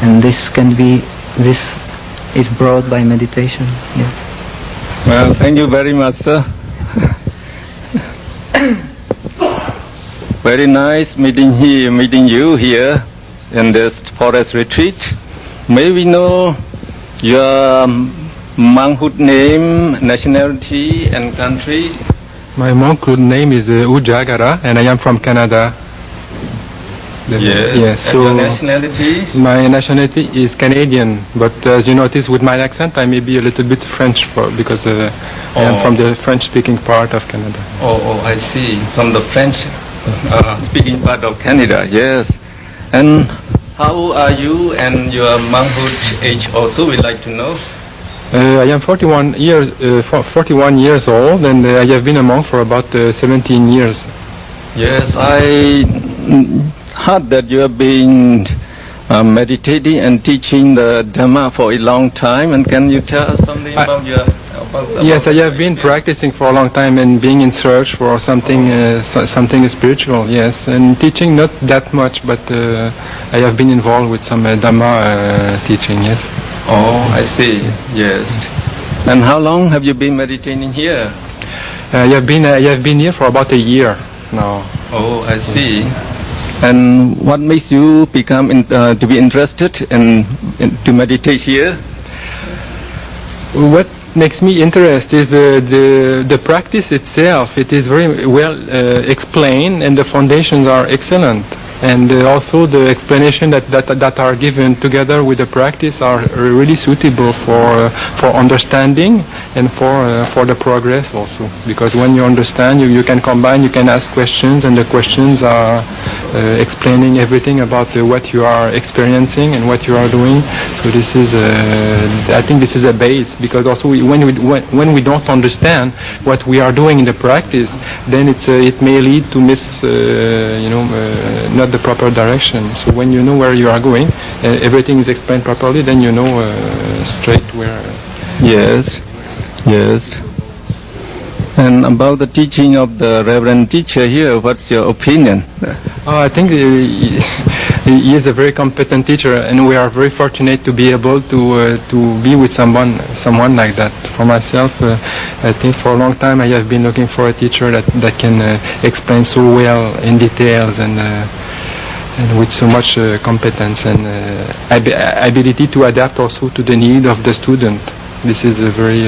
and this is brought by meditation. Well, thank you very much, sir. Very nice meeting you here in this forest retreat. May we know your monkhood name, nationality, and countries? My monkhood name is Ujagara, and I am from Canada. Yes. So and your nationality? My nationality is Canadian, but as you notice with my accent, I may be a little bit French because I am from the French-speaking part of Canada. Oh, I see. From the French-speaking part of Canada, yes. And how are you and your monkhood age also, we'd like to know? I am 41 years old, and I have been a monk for about 17 years. Yes, I heard that you have been meditating and teaching the Dhamma for a long time, and can you tell us something about your... Yes, I have been practicing for a long time and being in search for something something spiritual, yes. And teaching not that much, but I have been involved with some Dhamma teaching, yes. Oh, I see, yes. And how long have you been meditating here? I have been here for about a year now. Oh, I see. And what makes you become to be interested in to meditate here? What makes me interested is the practice itself. It is very well explained, and the foundations are excellent. And also the explanation that are given together with the practice are really suitable for understanding and for the progress also. Because when you understand, you can combine, you can ask questions, and the questions are explaining everything about what you are experiencing and what you are doing. So this is, I think this is a base, because also when we don't understand what we are doing in the practice, then it may lead to not the proper direction. So when you know where you are going, everything is explained properly, then you know straight where. Yes. And about the teaching of the Reverend Teacher here, what's your opinion? I think he is a very competent teacher, and we are very fortunate to be able to be with someone like that. For myself, I think for a long time I have been looking for a teacher that can explain so well in details and with so much competence and ability to adapt also to the need of the student. This is a very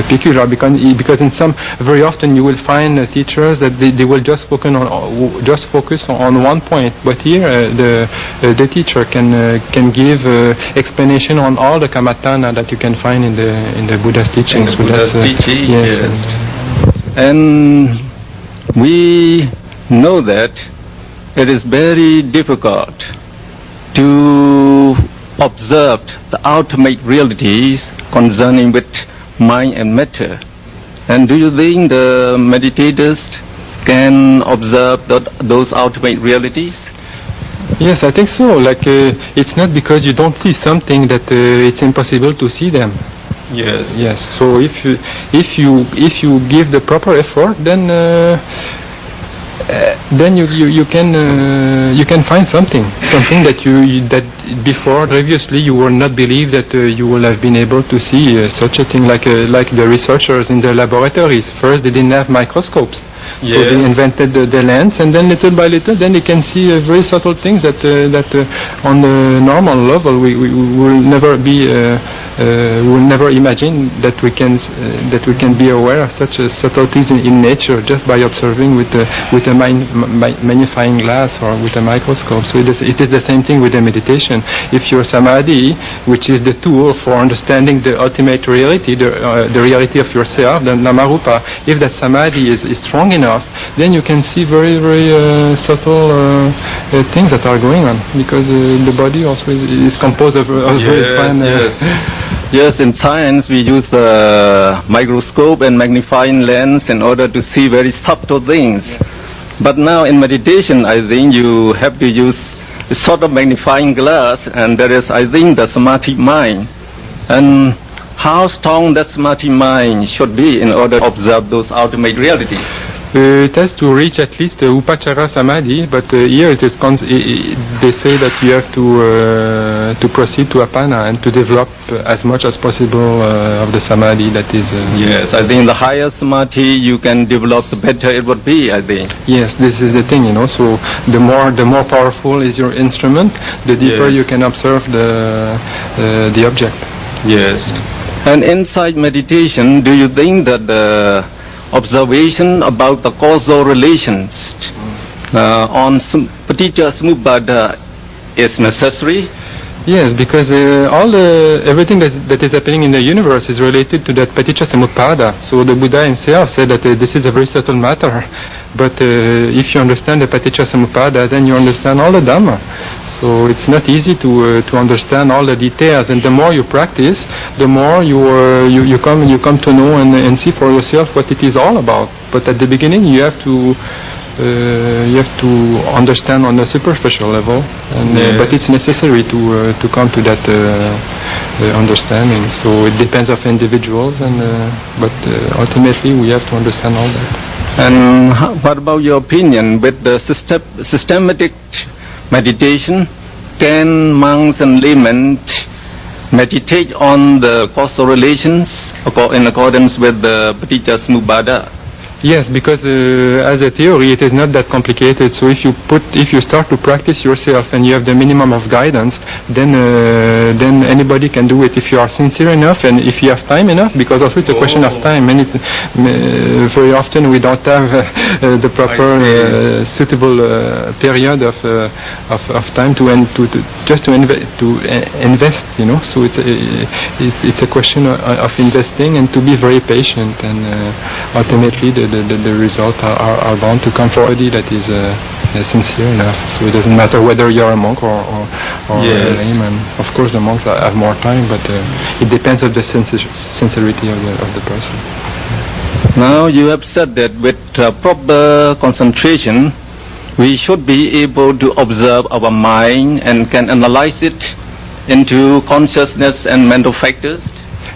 peculiar, because in some very often you will find teachers that they will just focus on one point, but here the teacher can give explanation on all the kamatana that you can find in the Buddha's teachings. So Buddha's teaching, yes. And we know that it is very difficult to observe the ultimate realities concerning with mind and matter. And do you think the meditators can observe those ultimate realities? Yes, I think so. It's not because you don't see something that it's impossible to see them. Yes. So if you give the proper effort, then you can find something that before previously you will not believe that you will have been able to see such a thing, like the researchers in the laboratories. First they didn't have microscopes, so they invented the lens, and then little by little then they can see very subtle things that on the normal level we will never be will never imagine that we can be aware of such subtleties in nature just by observing with a magnifying glass or with a microscope. So it is the same thing with the meditation. If your samadhi, which is the tool for understanding the ultimate reality, the reality of yourself, the namarupa, if that samadhi is strong enough, then you can see very, very subtle things that are going on, because the body also is composed of very fine... Yes, in science we use the microscope and magnifying lens in order to see very subtle things. But now in meditation, I think you have to use a sort of magnifying glass, and there is, I think, the samadhi mind. And how strong that samadhi mind should be in order to observe those ultimate realities? It has to reach at least Upachara Samadhi, but here it is they say that you have to proceed to Apana and to develop as much as possible of the Samadhi that is... Yes, I think the higher Samadhi you can develop, the better it would be, I think. Yes, this is the thing, so the more powerful is your instrument, the deeper you can observe the object. Yes. And inside meditation, do you think that the observation about the causal relations on Paticca Samuppada is necessary? Yes, because everything that is happening in the universe is related to that Paticca Samuppada. So the Buddha himself said that this is a very subtle matter. But if you understand the Paticca Samuppada, then you understand all the Dhamma. So it's not easy to understand all the details. And the more you practice, the more you come to know and see for yourself what it is all about. But at the beginning, you have to understand on a superficial level, but it's necessary to come to that understanding. So it depends on individuals, but ultimately we have to understand all that. And what about your opinion with the systematic meditation? Can monks and laymen meditate on the causal relations in accordance with the Paticca Samuppada? Yes, because as a theory it is not that complicated. So if you start to practice yourself and you have the minimum of guidance, then anybody can do it if you are sincere enough and if you have time enough. Because also it's a question of time. Very often we don't have the proper suitable period of time to invest. So it's a question of investing and to be very patient, and ultimately the results are bound to come for anybody that is sincere enough. So it doesn't matter whether you're a monk or a layman. Of course the monks have more time, but it depends on the sincerity of the person. Now you have said that with proper concentration we should be able to observe our mind and can analyze it into consciousness and mental factors.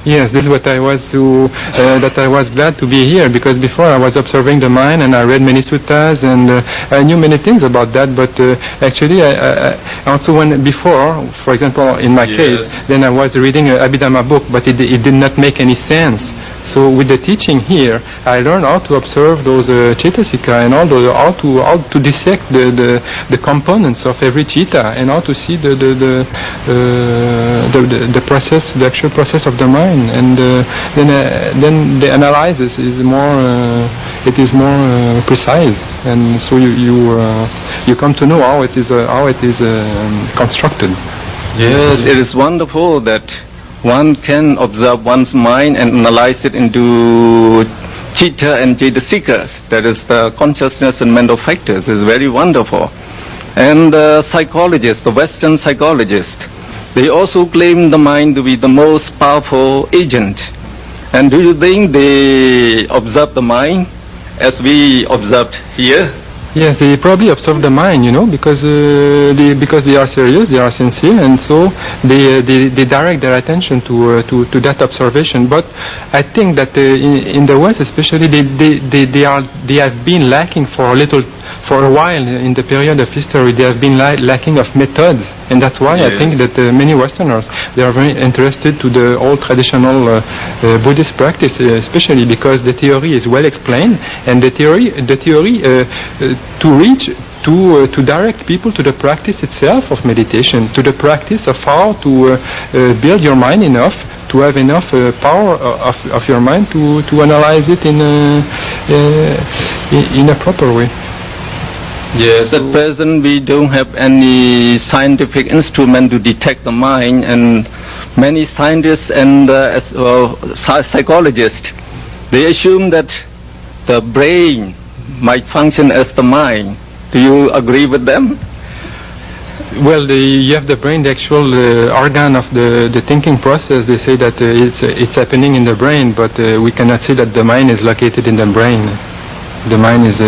Yes, this is what I was that I was glad to be here, because before I was observing the mind and I read many suttas and I knew many things about that, but actually I also before, for example, in my case, then I was reading a Abhidhamma book, but it did not make any sense. So with the teaching here, I learned how to observe those Cetasika and how to dissect the components of every citta and how to see the process, the actual process of the mind, and then the analysis is more precise, and so you come to know how it is constructed. Yes, it is wonderful that one can observe one's mind and analyze it into citta and cetasikas, that is the consciousness and mental factors. Is very wonderful. And the psychologists, the Western psychologists, they also claim the mind to be the most powerful agent. And do you think they observe the mind as we observed here? Yes, they probably observe the mind, because they are serious, they are sincere, and so they direct their attention to that observation. But I think that in the West, especially, they have been lacking for a while in the period of history. They have been lacking of methods, and that's why I think that many Westerners, they are very interested to the old traditional Buddhist practice, especially because the theory is well explained, and the theory to direct people to the practice itself of meditation, to the practice of how to build your mind enough to have enough power of your mind to analyze it in a proper way. Yes, at present we don't have any scientific instrument to detect the mind, and many scientists and psychologists, they assume that the brain might function as the mind. Do you agree with them? Well, you have the brain, the actual organ of the thinking process. They say that it's happening in the brain, but we cannot say that the mind is located in the brain. The mind is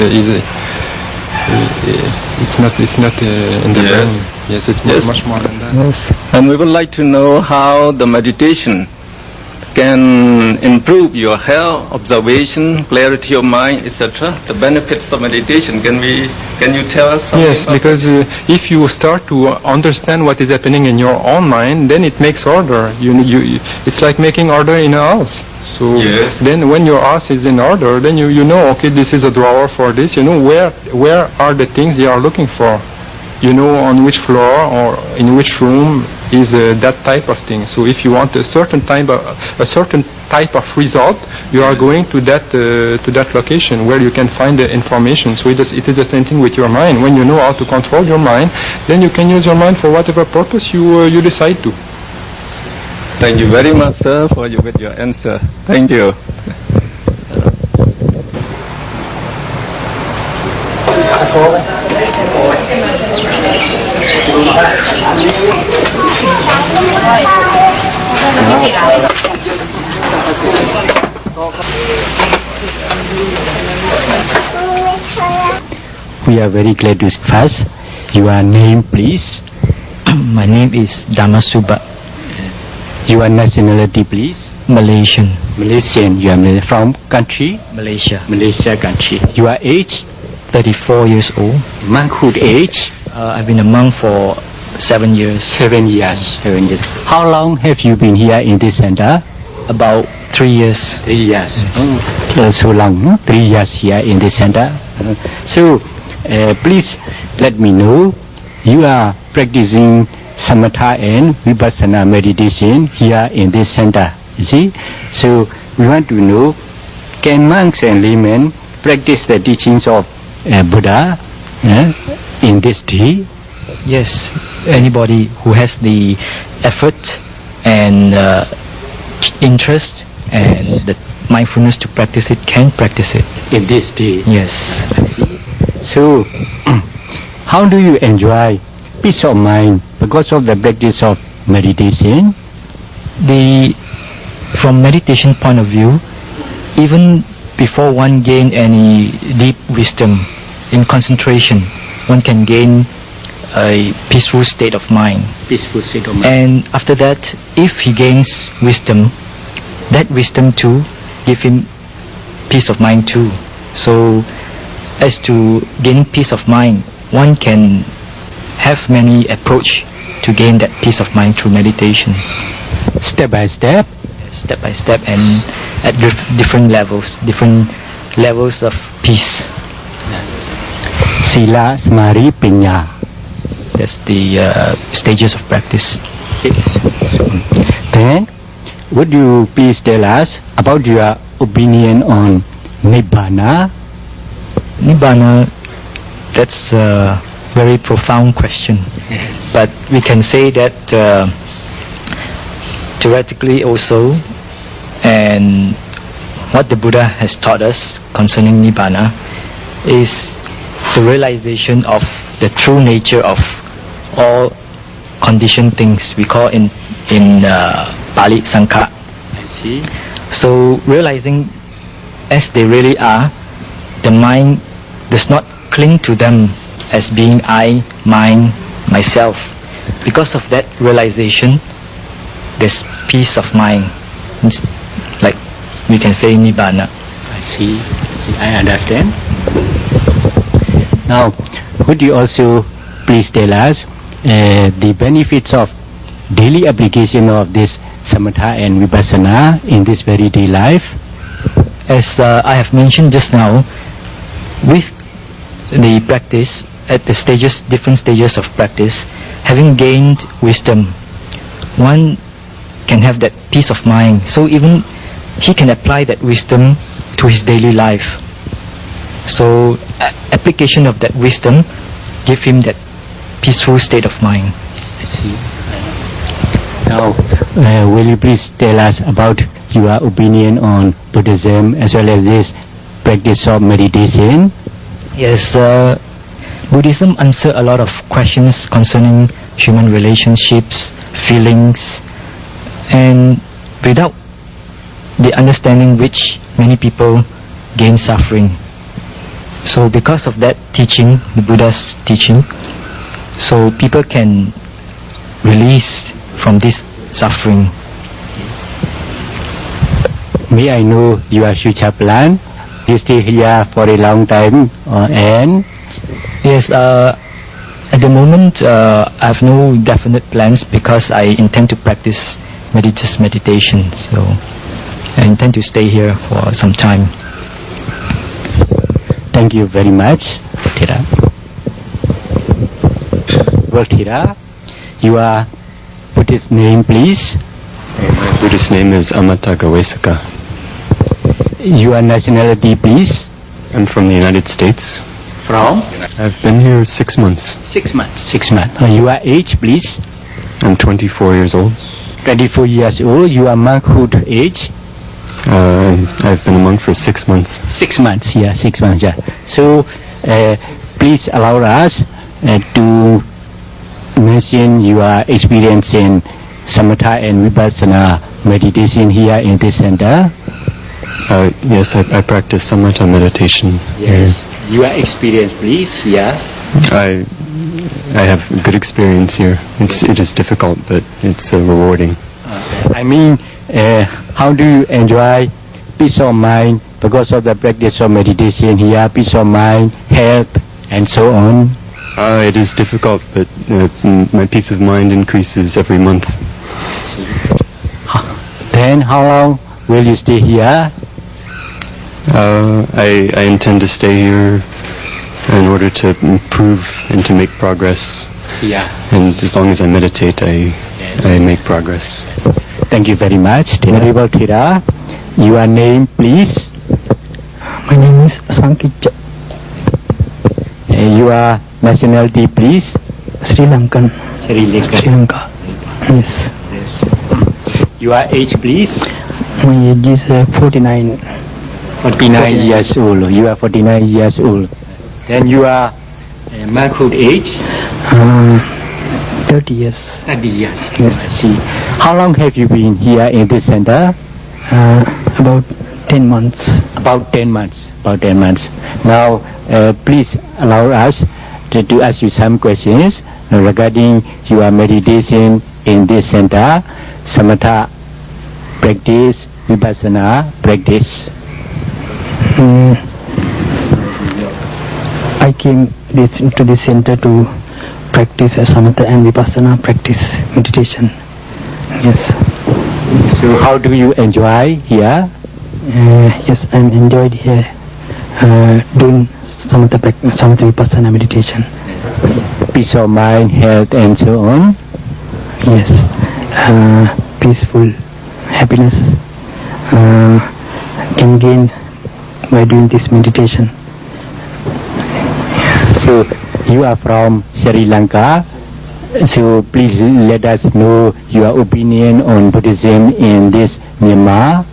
it's not in the brain. Yes, it's much more than that. Yes. And we would like to know how the meditation can improve your health, observation, clarity of mind, etc. The benefits of meditation. Can you tell us something? Yes, because if you start to understand what is happening in your own mind, then it makes order. It's like making order in a house. So yes. Then when your house is in order, then you know, okay, this is a drawer for this. You know where are the things you are looking for. You know on which floor or in which room is that type of thing. So if you want a certain type of result, you are going to that location where you can find the information. So it is the same thing with your mind. When you know how to control your mind, then you can use your mind for whatever purpose you decide to. Thank you very much, sir, for your answer. Thank you. We are very glad to first. Your name, please. My name is Damasuba. Your nationality, please. Malaysian. Malaysian. You are from country? Malaysia. Malaysia country. Your age? 34 years old. Monkhood age? I've been a monk for 7 years. 7 years. 7 years. How long have you been here in this center? About 3 years. 3 years. So long, 3 years here in this center. So, please let me know, you are practicing samatha and vipassana meditation here in this center. You see? So, we want to know, can monks and laymen practice the teachings of Buddha in this day? Yes, anybody who has the effort and interest and the mindfulness to practice it can practice it. In this day? Yes. I see. So, how do you enjoy peace of mind because of the practice of meditation? From meditation point of view, even before one gain any deep wisdom, in concentration, one can gain a peaceful state of mind. Peaceful state of mind. And after that, if he gains wisdom, that wisdom too give him peace of mind too. So, as to gaining peace of mind, one can have many approach to gain that peace of mind through meditation. Step by step? Step by step and at different levels of peace. Sila, Samadhi, Panya. That's the stages of practice. 6. So, then, would you please tell us about your opinion on Nibbana? Nibbana, that's a very profound question. Yes. But we can say that theoretically also, and what the Buddha has taught us concerning Nibbana is the realization of the true nature of all conditioned things. We call in Pali Sankhara. I see. So realizing as they really are, the mind does not cling to them as being I, mine, myself. Because of that realization, there's peace of mind. It's like we can say Nibbana. I see. I understand. Now, would you also please tell us the benefits of daily application of this samatha and vipassana in this very day life? As I have mentioned just now, with the practice at the different stages of practice, having gained wisdom, one can have that peace of mind. So even he can apply that wisdom to his daily life. So application of that wisdom give him that peaceful state of mind. I see. Now, will you please tell us about your opinion on Buddhism as well as this practice of meditation? Yes, Buddhism answers a lot of questions concerning human relationships, feelings, and without the understanding which many people gain suffering. So because of that teaching, the Buddha's teaching, so people can release from this suffering. may I know your future plan? You stay here for a long time and Yes, at the moment I have no definite plans because I intend to practice meditation. So I intend to stay here for some time. thank you very much, Thera. Well, Thera, your Buddhist name, please. My Buddhist name is Amata Gawesaka. Your nationality, please. I'm from the United States. From? I've been here 6 months. 6 months. 6 months. Your age, please. I'm 24 years old. 24 years old. Your monkhood age? I've been a monk for 6 months. 6 months, yeah, 6 months, yeah. So, please allow us to mention your experience in Samatha and Vipassana meditation here in this center. Yes, I practice Samatha meditation. Yes. Your experience, please, here. I have good experience here. It is difficult, but it's rewarding. I mean, how do you enjoy peace of mind because of the practice of meditation here, peace of mind, health, and so on? It is difficult, but my peace of mind increases every month. Then how long will you stay here? I intend to stay here in order to improve and to make progress. Yeah. And as long as I meditate, I make progress. Thank you very much. Venerable Thera, your name, please. My name is Sankitja. Your nationality, please. Sri Lankan. Sri Lanka. Sri Lanka. Yes. Your age, please. My age is 49. 49 years old. You are 49 years old. Then you are monkhood age? 30 years. 30 years. Yes. I see. How long have you been here in this center? About 10 months. About 10 months. About 10 months. Now, please allow us to ask you some questions regarding your meditation in this center, Samatha practice, Vipassana practice. I came to this center to practice Samatha and Vipassana practice meditation. Yes. So how do you enjoy here? Yes, I'm enjoyed here doing Samatha Vipassana meditation. Peace of mind, health, and so on. Yes. Peaceful happiness can gain by doing this meditation. So you are from Sri Lanka. So please let us know your opinion on Buddhism in this Myanmar.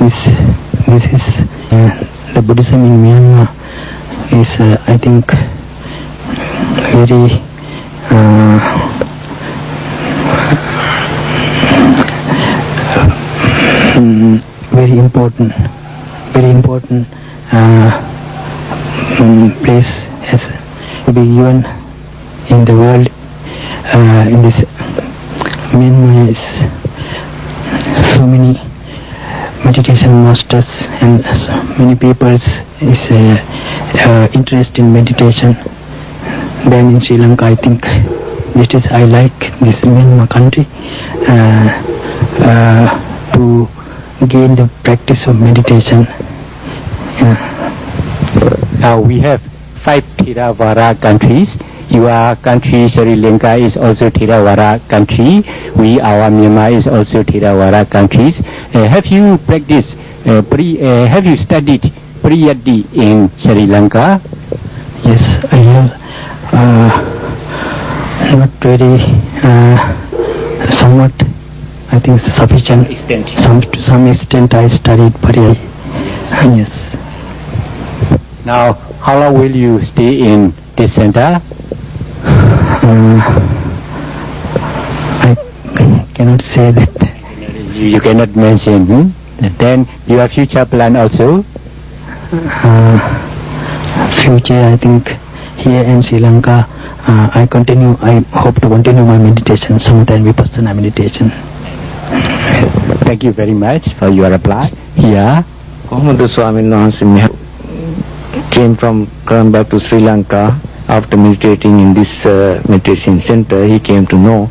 This is the Buddhism in Myanmar is I think very very important place has to be given in the world. In this Myanmar is so many meditation masters and so many people is interest in meditation than in Sri Lanka. I think this is I like this Myanmar country to gain the practice of meditation. Now we have 5 Theravada countries. Your country Sri Lanka is also Theravada country. Our Myanmar is also Theravada countries. Have you practiced? Have you studied Priyati in Sri Lanka? Yes, I have. Not very. Somewhat. I think sufficient. To some extent, I studied Pariyati. Yes. Now, how long will you stay in this center? I cannot say that. You cannot mention. Then your future plan also? Future, I think here in Sri Lanka, I hope to continue my meditation, Samatha and Vipassana meditation. Thank you very much for your reply. Here. Muhammad Swami Nasim came back to Sri Lanka after meditating in this meditation center. He came to know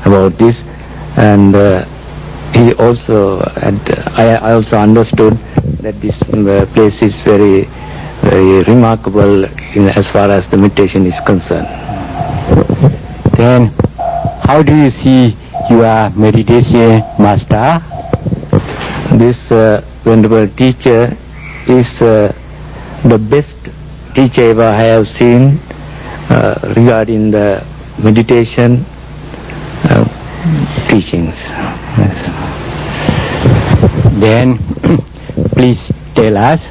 about this, and he also I also understood that this place is very, very remarkable as far as the meditation is concerned. Then, how do you see your meditation master? This venerable teacher is the best teacher ever I have seen regarding the meditation teachings. Yes. Then, please tell us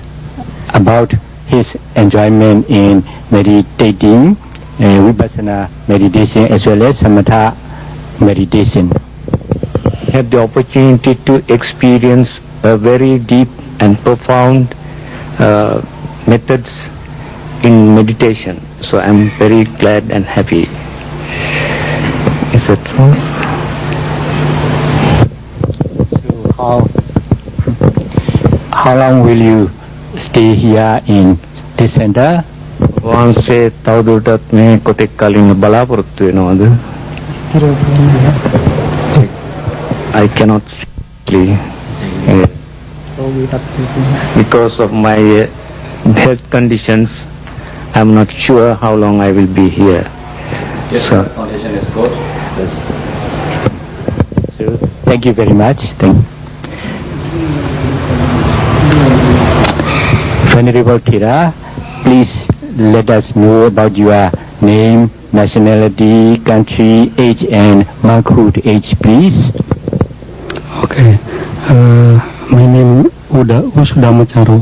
about his enjoyment in meditating, vipassana meditation as well as samatha meditation. I had the opportunity to experience a very deep and profound methods in meditation. So I'm very glad and happy. Is that true? So how long will you stay here in this center? Once say taudutat me kotek kalin balaporuttu enadu. I cannot say because of my health conditions. I'm not sure how long I will be here. Yes, so foundation is good. Yes. So thank you very much. Venerable Thera, please let us know about your name, nationality, country, age, and monkhood age, please. Okay. My name is Usudamacharu,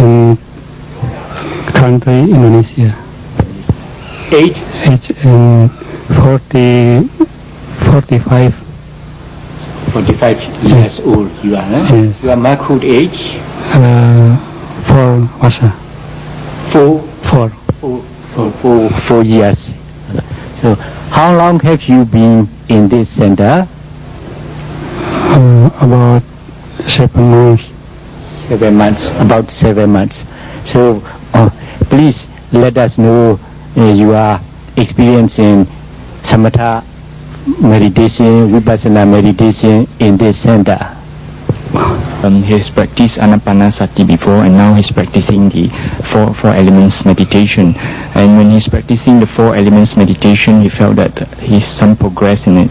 and country Indonesia. Age 45. 45 years old you are, huh? Yes. Your monkhood age? 4 Vasa. 4 years. So how long have you been in this center? About 7 months. 7 months. About 7 months. So please let us know your experience in samatha meditation, vipassana meditation in this center. He has practiced anapanasati before, and now he's practicing the four elements meditation. And when he's practicing the 4 elements meditation, he felt that he's some progress in it.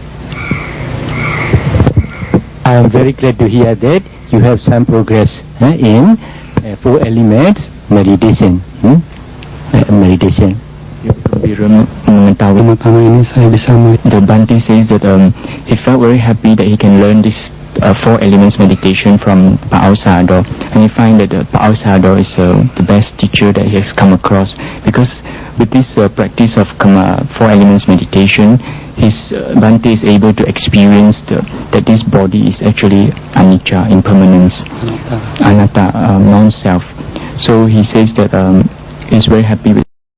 I am very glad to hear that you have some progress in 4 elements meditation. Meditation. The Bhante says that he felt very happy that he can learn this 4 elements meditation from Pa'au Sayadaw, and he find that Pa'au Sayadaw is the best teacher that he has come across, because with this practice of 4 elements meditation, his Bhante is able to experience that this body is actually anicca, impermanence, anatta, non-self. So he says that he's very happy with